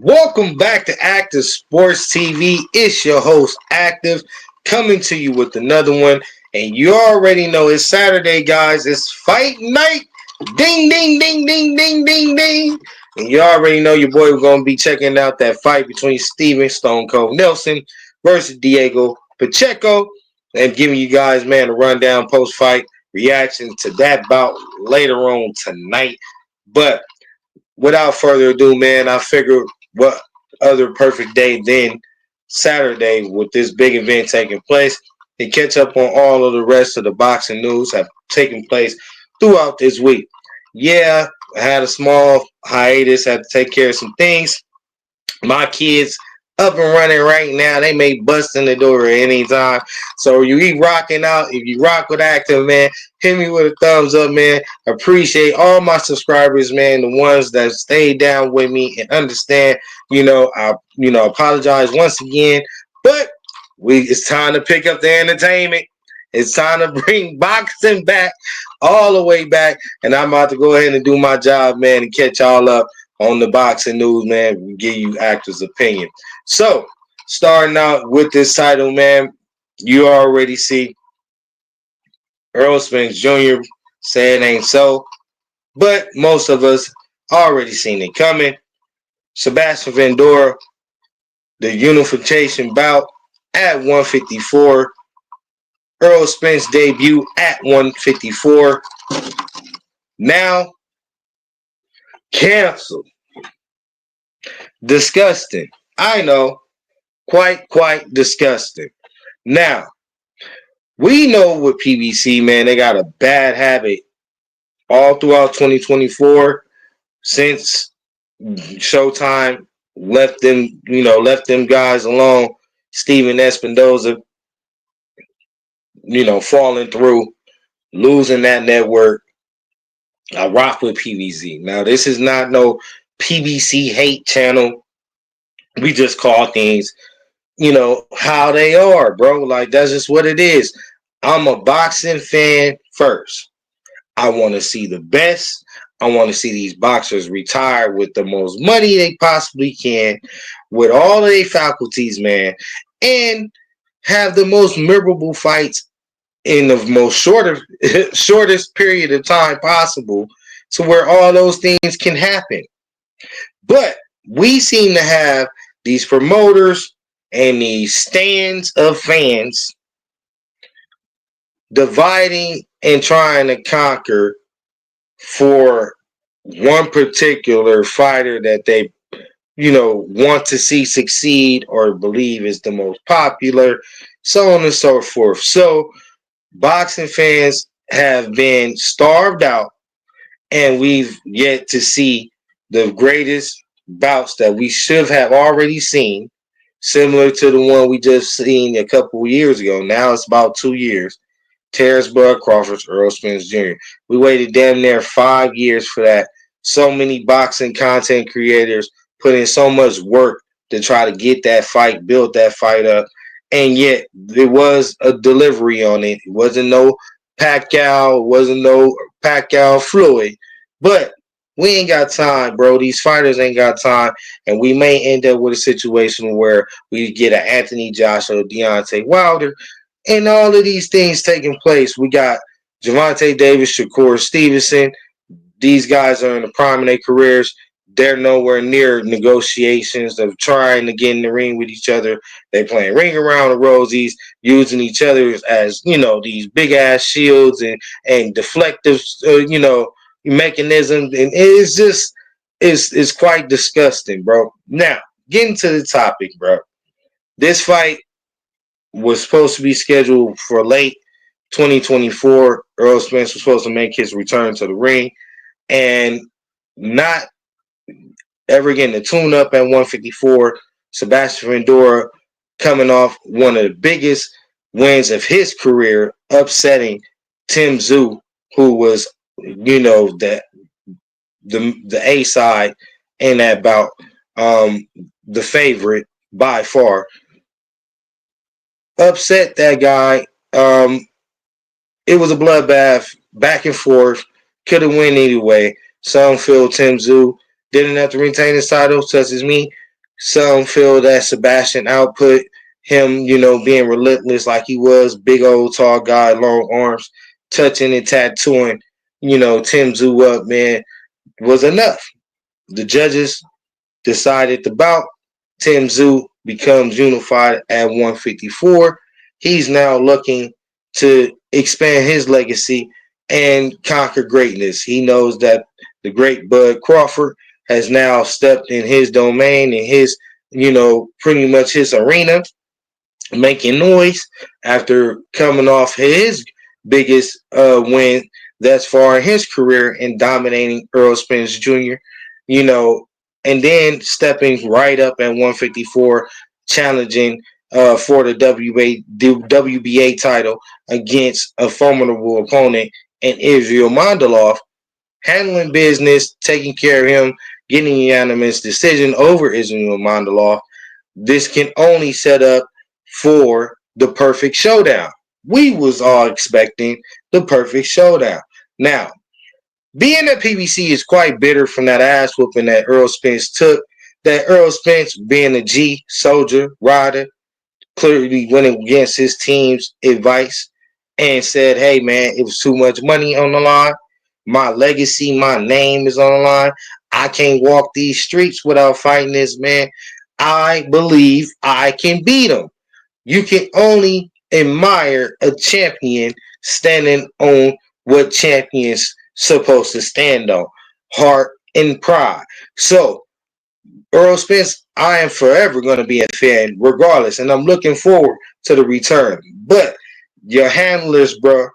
Welcome back to Active Sports TV. It's your host, Active, coming to you with another one. And you already know it's Saturday, guys. It's fight night. Ding, ding, ding, ding, ding, ding, ding. And you already know your boy was going to be checking out that fight between Steven Stone Cold Nelson versus Diego Pacheco. And giving you guys, man, a rundown post-fight reaction to that bout later on tonight. But without further ado, man, I figured what other perfect day than Saturday with this big event taking place to catch up on all of the rest of the boxing news have taken place throughout this week. Yeah, I had a small hiatus, had to take care of some things. My kids up and running right now. They may bust in the door at any time. So you be rocking out. If you rock with Active, man, hit me with a thumbs up, man. Appreciate all my subscribers, man. The ones that stay down with me and understand. I apologize once again, but it's time to pick up the entertainment. It's time to bring boxing back, all the way back, and I'm about to go ahead and do my job, man, and catch y'all up on the boxing news, man. Give you Actor's opinion. So, starting out with this title, man, you already see Errol Spence Jr. say it ain't so, but most of us already seen it coming. Sebastian Fundora, the unification bout at 154. Errol Spence debut at 154. Now canceled. Disgusting. I know. Quite disgusting. Now, we know with PBC, man, they got a bad habit all throughout 2024 since Showtime left them guys alone. Steven Espinoza, falling through, losing that network. I rock with PBC. Now, this is not no PBC hate channel. We just call things, how they are, bro. Like, that's just what it is. I'm a boxing fan first. I want to see the best. I want to see these boxers retire with the most money they possibly can, with all of their faculties, man, and have the most memorable fights in the most shortest period of time possible, to where all those things can happen. But we seem to have these promoters and these stands of fans dividing and trying to conquer for one particular fighter that they, want to see succeed or believe is the most popular, so on and so forth. So boxing fans have been starved out, and we've yet to see the greatest bouts that we should have already seen, similar to the one we just seen a couple of years ago. Now it's about 2 years. Terrence Bud Crawford's Errol Spence Jr. We waited damn near 5 years for that. So many boxing content creators put in so much work to try to get that fight, build that fight up, and yet there was a delivery on it. It wasn't no Pacquiao, it wasn't no Pacquiao Floyd, but we ain't got time, bro. These fighters ain't got time, and we may end up with a situation where we get an Anthony Joshua, Deontay Wilder, and all of these things taking place. We got Gervonta Davis, Shakur Stevenson. These guys are in the prime of their careers. They're nowhere near negotiations of trying to get in the ring with each other. They're playing ring around the rosies, using each other as, these big ass shields and deflective, mechanisms. And it's quite disgusting, bro. Now, getting to the topic, bro. This fight was supposed to be scheduled for late 2024. Errol Spence was supposed to make his return to the ring and not ever getting the tune up at 154. Sebastian Fundora coming off one of the biggest wins of his career, upsetting Tim Tszyu, who was, the A side in that bout, the favorite by far. Upset that guy. It was a bloodbath, back and forth. Could have won either way. Some feel Tim Tszyu didn't have to retain his title, such as me. Some feel that Sebastian output him, being relentless like he was, big old tall guy, long arms, touching and tattooing, Tim Zoo up, man, was enough. The judges decided the bout. Tim Zoo becomes unified at 154. He's now looking to expand his legacy and conquer greatness. He knows that the great Bud Crawford has now stepped in his domain and his, pretty much his arena, making noise after coming off his biggest win thus far in his career in dominating Errol Spence Jr. You know, and then stepping right up at 154, challenging for the WBA title against a formidable opponent in Israel Mandalov, handling business, taking care of him, getting a unanimous decision over Israel Mandalov. This can only set up for the perfect showdown. We was all expecting the perfect showdown. Now, being that PBC is quite bitter from that ass whooping that Errol Spence took, that Errol Spence being a G soldier, rider, clearly went against his team's advice and said, hey man, it was too much money on the line. My legacy, my name is on the line. I can't walk these streets without fighting this man. I believe I can beat him. You can only admire a champion standing on what champions supposed to stand on, heart and pride. So Earl Spence, I am forever going to be a fan regardless, and I'm looking forward to the return. But your handlers, bro,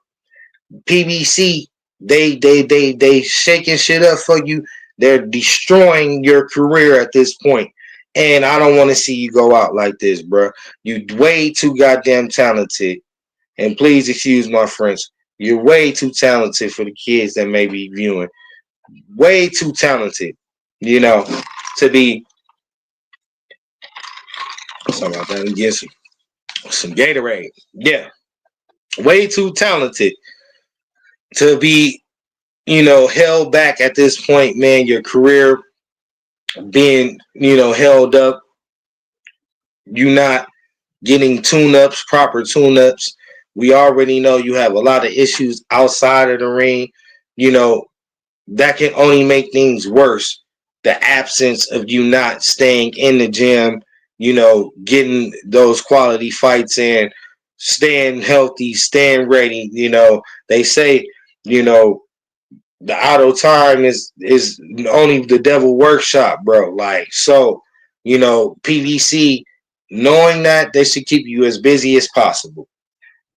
PBC, they shaking shit up for you. They're destroying your career at this point. And I don't want to see you go out like this, bro. You way too goddamn talented. And please excuse my French. You're way too talented for the kids that may be viewing. Way too talented, to be. Sorry about that. Get some Gatorade. Yeah. Way too talented to be, held back at this point, man. Your career being, held up. You not getting tune-ups, proper tune-ups. We already know you have a lot of issues outside of the ring. That can only make things worse. The absence of you not staying in the gym, getting those quality fights in, staying healthy, staying ready. They say, the auto time is only the devil workshop, bro. Like, so, PVC, knowing that, they should keep you as busy as possible.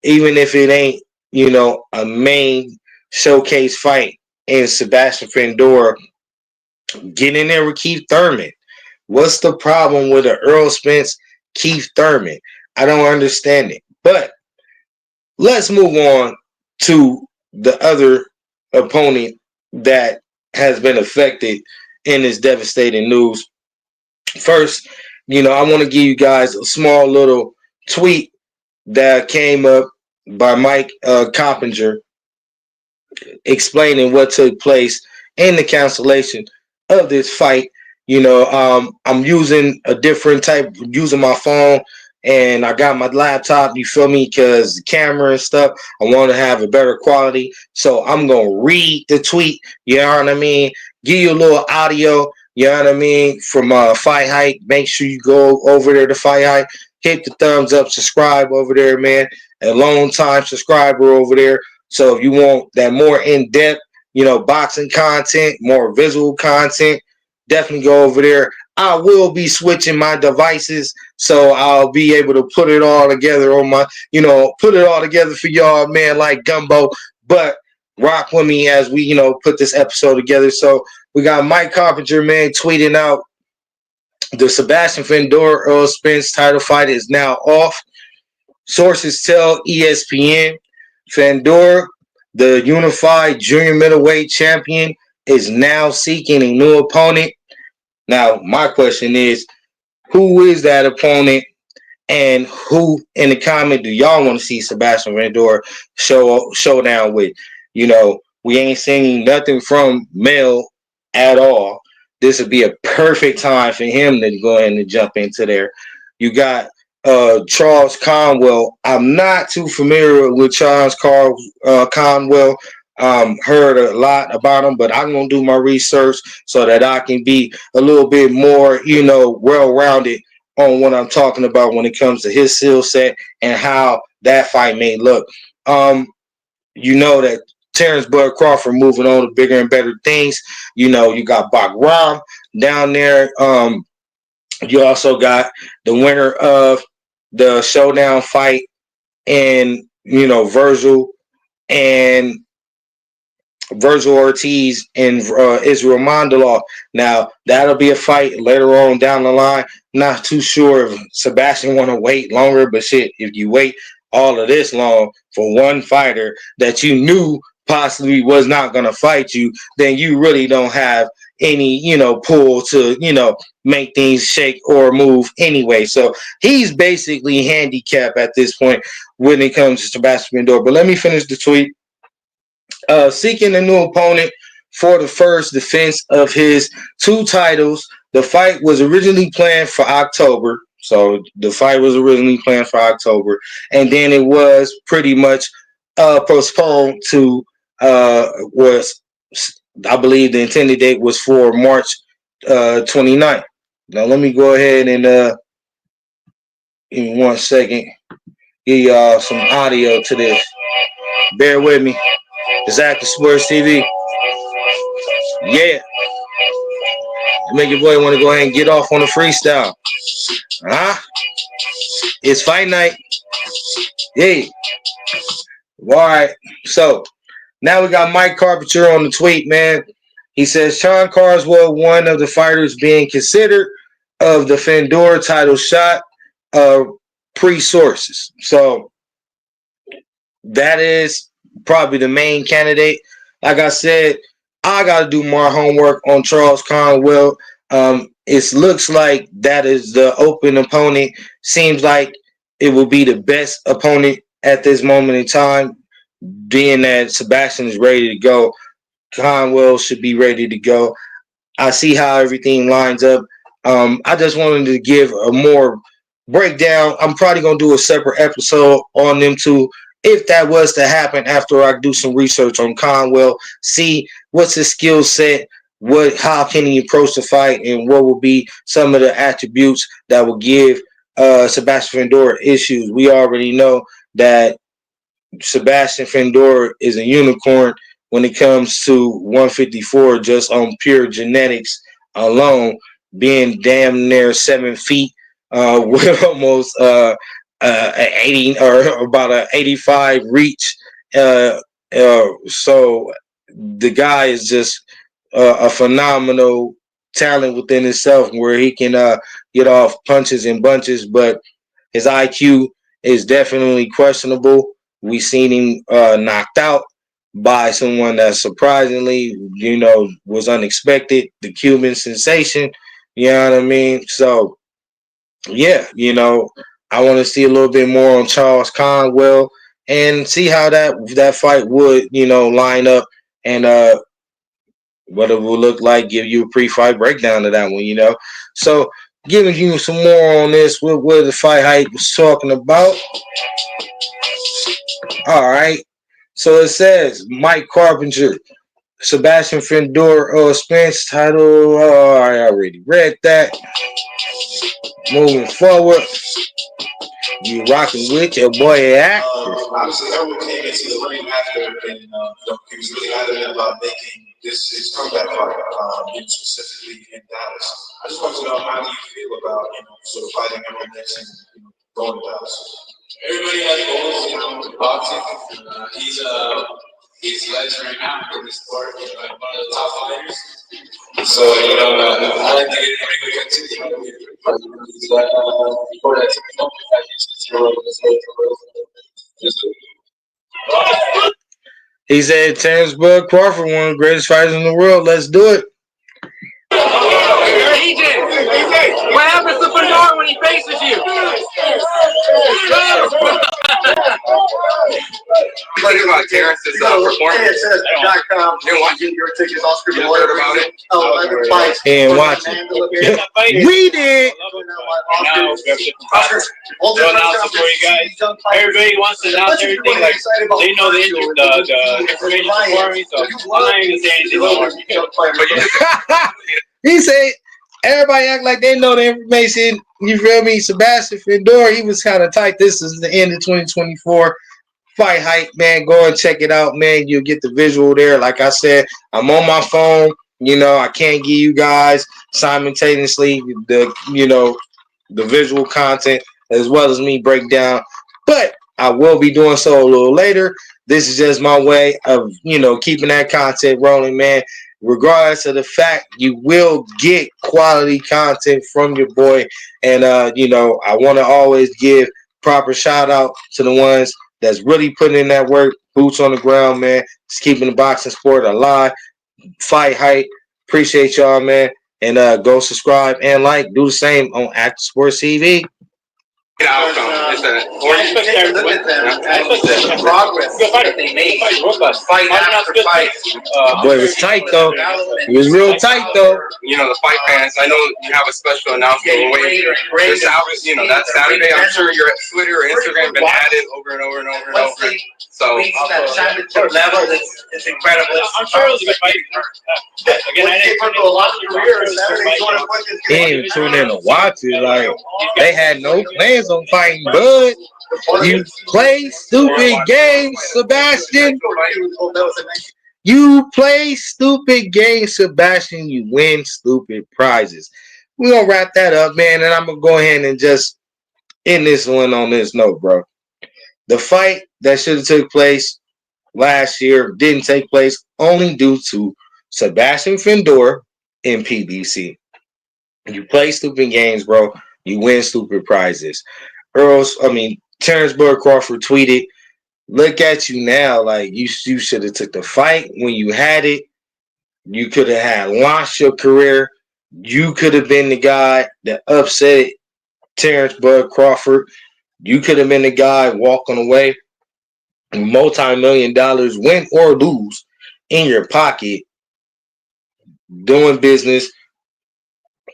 Even if it ain't, a main showcase fight in Sebastian Fundora, get in there with Keith Thurman. What's the problem with an Errol Spence, Keith Thurman? I don't understand it. But let's move on to the other opponent that has been affected in this devastating news. First, I want to give you guys a small little tweet that came up by Mike Coppinger explaining what took place in the cancellation of this fight. I'm using a different type, using my phone, and I got my laptop, you feel me, because the camera and stuff, I want to have a better quality. So I'm going to read the tweet, you know what I mean? Give you a little audio, you know what I mean, from Fight Hype. Make sure you go over there to Fight Hype. Hit the thumbs up, subscribe over there, man. A long time subscriber over there. So if you want that more in-depth, boxing content, more visual content, definitely go over there. I will be switching my devices, so I'll be able to put it all together on my, put it all together for y'all, man, like gumbo. But rock with me as we, put this episode together. So we got Mike Coppinger, man, tweeting out the Sebastian Fundora Errol Spence title fight is now off. Sources tell ESPN Fundora, the unified junior middleweight champion, is now seeking a new opponent. Now, my question is, who is that opponent, and who in the comment do y'all want to see Sebastian Fundora showdown with? We ain't seeing nothing from Mel at all. this would be a perfect time for him to go ahead and jump into there. You got Charles Conwell. I'm not too familiar with Conwell. Heard a lot about him, but I'm gonna do my research so that I can be a little bit more, well-rounded on what I'm talking about when it comes to his skill set and how that fight may look. Um, you know that Terrence Bud Crawford moving on to bigger and better things. You got Bagram down there. You also got the winner of the showdown fight and Virgil and Virgil Ortiz and Israel Mandalov. Now that'll be a fight later on down the line. Not too sure if Sebastian want to wait longer, but shit, if you wait all of this long for one fighter that you knew possibly was not going to fight you, then you really don't have any, pull to, make things shake or move anyway. So he's basically handicapped at this point when it comes to Sebastian Fundora. But let me finish the tweet. Seeking a new opponent for the first defense of his two titles. The fight was originally planned for October. So the fight was originally planned for October. And then it was pretty much postponed to was I believe the intended date was for March 29th. Now let me go ahead and give me 1 second. Give y'all some audio to this. Bear with me. It's Active Sports TV. Yeah. Make your boy want to go ahead and get off on the freestyle. It's fight night. Yeah. All right. So now we got Mike Carpenter on the tweet, man. He says Sean Carswell, one of the fighters being considered of the Fundora title shot, pre-sources. So that is probably the main candidate. Like I said, I got to do more homework on Charles Conwell. It looks like that is the open opponent. Seems like it will be the best opponent at this moment in time, being that Sebastian is ready to go. Conwell should be ready to go. I see how everything lines up. I just wanted to give a more breakdown. I'm probably going to do a separate episode on them two if that was to happen after I do some research on Conwell, see what's his skill set, how can he approach the fight, and what will be some of the attributes that will give Sebastian Fundora issues. We already know that Sebastian Fundora is a unicorn when it comes to 154, just on pure genetics alone, being damn near 7 feet with almost 80 or about an 85 reach. So the guy is just a phenomenal talent within himself, where he can get off punches and bunches, but his IQ is definitely questionable. We've seen him knocked out by someone that surprisingly, was unexpected, the Cuban sensation. You know what I mean? So, yeah, I want to see a little bit more on Charles Conwell and see how that fight would, line up, and what it will look like. Give you a pre-fight breakdown of that one, So, giving you some more on this, what the fight hype was talking about. All right. So it says Mike Carpenter, Sebastian Fundora, Spence title. Oh, I already read that. Moving forward, you rocking with your boy Active. Obviously, Errol came into the ring after, and he was really adamant about making this his comeback fight, specifically in Dallas. I just want to know, how do you feel about sort of fighting Errol next and going to Dallas? Everybody has goals, in boxing. He's legend right now in this sport, like one of the top fighters. So, I like to get in the ring with him too. Before that, he said Terrence Bud Crawford, one of the greatest fighters in the world. Let's do it. EJ, what happens to Fundora when he faces you? Talking about Terrence's performance. You want your tickets all scripted about it? and watch it. We did. Everybody wants to announce everything like they know the information for me, so I'm not even gonna say anything more. He said everybody act like they know the information. You feel me? Sebastian Fundora, he was kind of tight. This is the end of 2024. Fight Hype, man. Go and check it out, man. You'll get the visual there. Like I said, I'm on my phone. I can't give you guys simultaneously the visual content as well as me break down. But I will be doing so a little later. This is just my way of, keeping that content rolling, man. Regardless of the fact, you will get quality content from your boy. And, I want to always give proper shout out to the ones that's really putting in that work, boots on the ground, man. Just keeping the boxing sport alive. Fight Hype. Appreciate y'all, man. And go subscribe and do the same on Active Sports TV. Outcome. It's progress that they made. Fight after fight. Boy, it was tight though. It was real tight though. The fight fans, I know you have a special announcement. That Saturday, I'm sure your Twitter or Instagram been added over and over and over and over. So level is incredible. I'm sure it was a good fight. Again, I didn't turn to a lot of careers. He didn't even tune in to watch it. Like, they had no plans on fighting Bud. You play stupid games, Sebastian. You play stupid games, Sebastian. You win stupid prizes. We're going to wrap that up, man. And I'm going to go ahead and just end this one on this note, bro. The fight that should have took place last year didn't take place only due to Sebastian Fundora and PBC. You play stupid games, bro. You win stupid prizes. Terrence Bud Crawford tweeted, "Look at you now. Like, you should have took the fight when you had it. You could have had launched your career. You could have been the guy that upset Terrence Bud Crawford. You could have been the guy walking away, multi-million-dollar, win or lose, in your pocket, doing business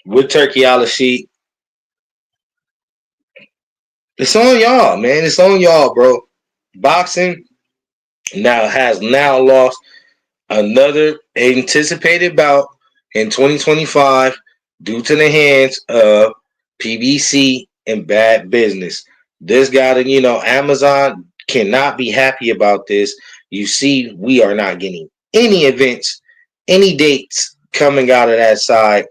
with Turkey Al-Sheet. It's on y'all, man. It's on y'all, bro. Boxing has lost another anticipated bout in 2025 due to the hands of PBC and bad business. This got to, Amazon cannot be happy about this. You see, we are not getting any events, any dates coming out of that side.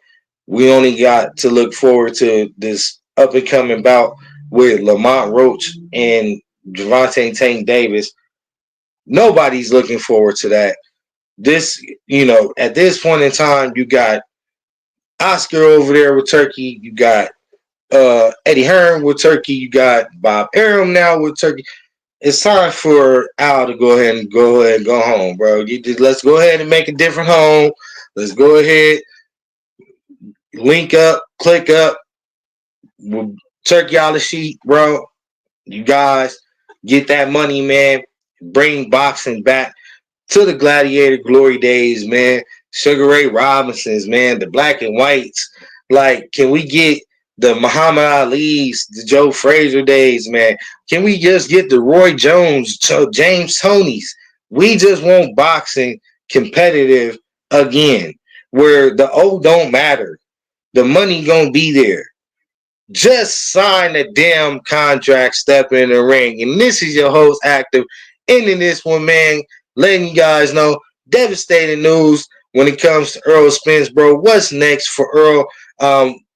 We only got to look forward to this up and coming bout with Lamont Roach and Gervonta Tank Davis. Nobody's looking forward to that. This, at this point in time, you got Oscar over there with Turkey. You got Eddie Hearn with Turkey. You got Bob Arum now with Turkey. It's time for Al to go ahead and go home, bro. Let's go ahead and make a different home. Let's go ahead, link up, click up with Turkey on the sheet, bro. You guys get that money, man. Bring boxing back to the gladiator glory days, man. Sugar Ray Robinsons, man. The black and whites. Like, can we get the Muhammad Ali's, the Joe Frazier days, man? Can we just get the Roy Jones, James Toney's? We just want boxing competitive again, where the old don't matter. The money gonna be there. Just sign a damn contract, step in the ring. And this is your host, Active, ending this one, man, letting you guys know devastating news when it comes to Errol Spence, bro. What's next for Earl?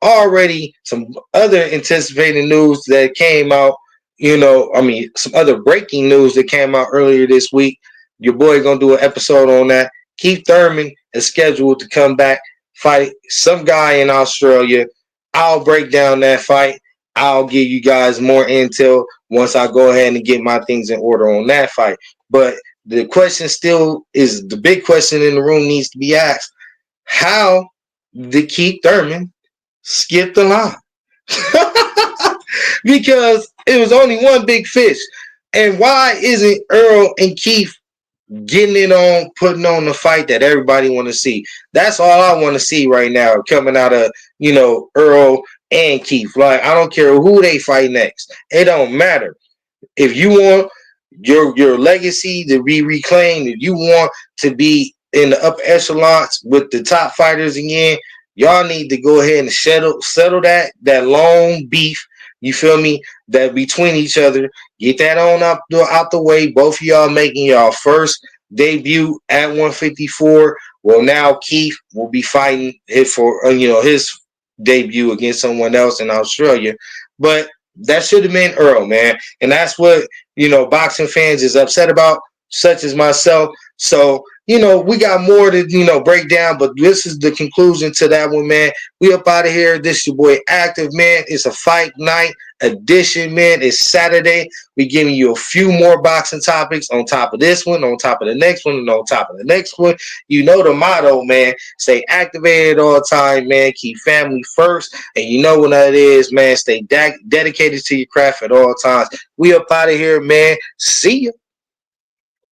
Already some other anticipated news that came out, some other breaking news that came out earlier this week. Your boy gonna do an episode on that. Keith Thurman is scheduled to come back, fight some guy in Australia. I'll break down that fight. I'll give you guys more intel once I go ahead and get my things in order on that fight. But the question still is, the big question in the room needs to be asked. How did Keith Thurman skip the line? Because it was only one big fish. And why isn't Earl and Keith getting it on, putting on the fight that everybody want to see. That's all I want to see right now coming out of, Earl and Keith. Like, I don't care who they fight next. It don't matter. If you want your legacy to be reclaimed, if you want to be in the upper echelons with the top fighters again, y'all need to go ahead and settle that long beef. You feel me? That between each other, get that on up out the way. Both of y'all making y'all first debut at 154. Well, now Keith will be fighting it for his debut against someone else in Australia, but that should have been Earl, man, and that's what boxing fans is upset about, such as myself. So, we got more to, break down, but this is the conclusion to that one, man. We up out of here. This your boy Active, man. It's a fight night edition, man. It's Saturday. We giving you a few more boxing topics on top of this one, on top of the next one, and on top of the next one. You know the motto, man. Stay activated all the time, man. Keep family first. And you know what that is, man. Stay dedicated to your craft at all times. We up out of here, man. See ya.